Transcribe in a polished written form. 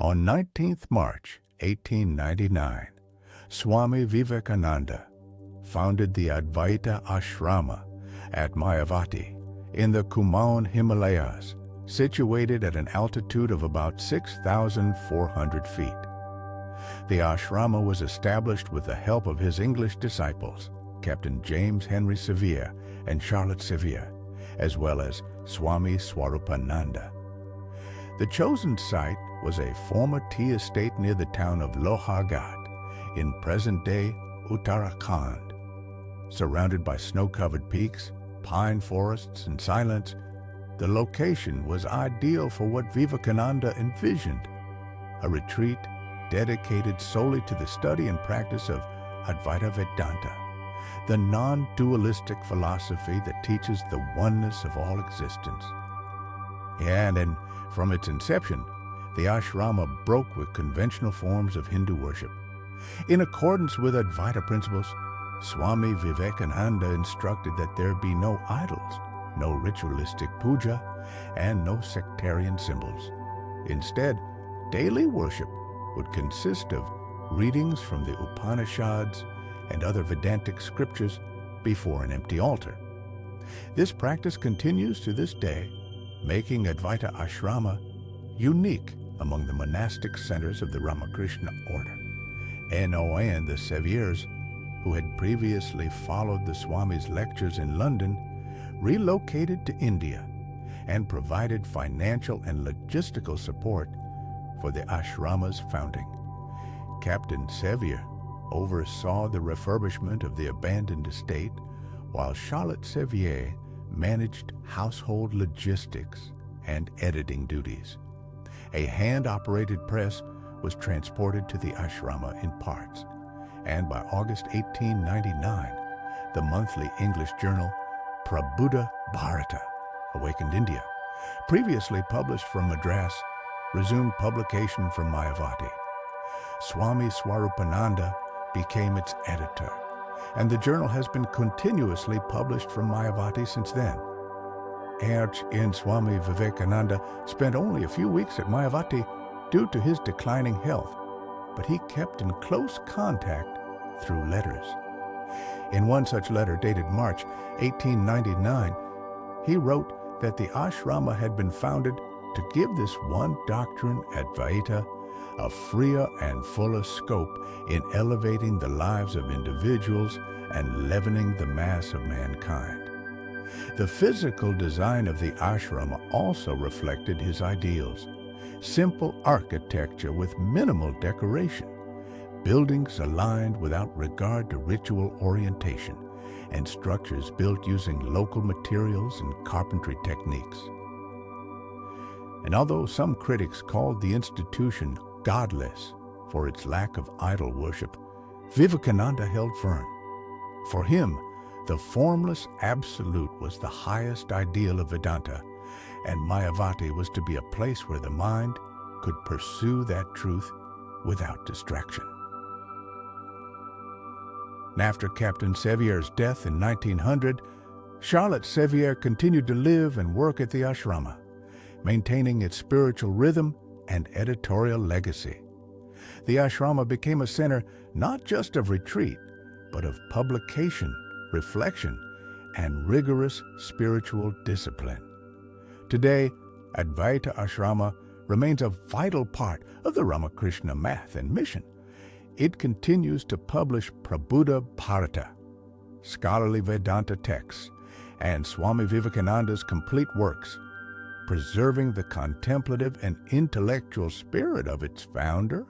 On 19th March 1899, Swami Vivekananda founded the Advaita Ashrama at Mayavati in the Kumaon Himalayas, situated at an altitude of about 6,400 feet. The ashrama was established with the help of his English disciples, Captain James Henry Sevier and Charlotte Sevier, as well as Swami Swarupananda. The chosen site was a former tea estate near the town of Lohaghat in present-day Uttarakhand. Surrounded by snow-covered peaks, pine forests, and silence, the location was ideal for what Vivekananda envisioned, a retreat dedicated solely to the study and practice of Advaita Vedanta, the non-dualistic philosophy that teaches the oneness of all existence. And from its inception, the ashrama broke with conventional forms of Hindu worship. In accordance with Advaita principles, Swami Vivekananda instructed that there be no idols, no ritualistic puja, and no sectarian symbols. Instead, daily worship would consist of readings from the Upanishads and other Vedantic scriptures before an empty altar. This practice continues to this day, making Advaita Ashrama unique among the monastic centers of the Ramakrishna Order. nON, the Seviers, who had previously followed the Swami's lectures in London, relocated to India and provided financial and logistical support for the ashrama's founding. Captain Sevier oversaw the refurbishment of the abandoned estate, while Charlotte Sevier managed household logistics and editing duties. A hand-operated press was transported to the ashrama in parts, and by August 1899, the monthly English journal Prabuddha Bharata, Awakened India, previously published from Madras, resumed publication from Mayavati. Swami Swarupananda became its editor, and the journal has been continuously published from Mayavati since then. Arch-in Swami Vivekananda spent only a few weeks at Mayavati due to his declining health, but he kept in close contact through letters. In one such letter dated March 1899, he wrote that the ashrama had been founded to give this one doctrine, Advaita, a freer and fuller scope in elevating the lives of individuals and leavening the mass of mankind. The physical design of the ashrama also reflected his ideals. Simple architecture with minimal decoration, buildings aligned without regard to ritual orientation, and structures built using local materials and carpentry techniques. And although some critics called the institution godless for its lack of idol worship, Vivekananda held firm. For him, the formless absolute was the highest ideal of Vedanta, and Mayavati was to be a place where the mind could pursue that truth without distraction. And after Captain Sevier's death in 1900, Charlotte Sevier continued to live and work at the ashrama, maintaining its spiritual rhythm and editorial legacy. The ashrama became a center not just of retreat, but of publication, reflection, and rigorous spiritual discipline. Today, Advaita Ashrama remains a vital part of the Ramakrishna Math and Mission. It continues to publish Prabuddha Bharata, scholarly Vedanta texts, and Swami Vivekananda's complete works, preserving the contemplative and intellectual spirit of its founder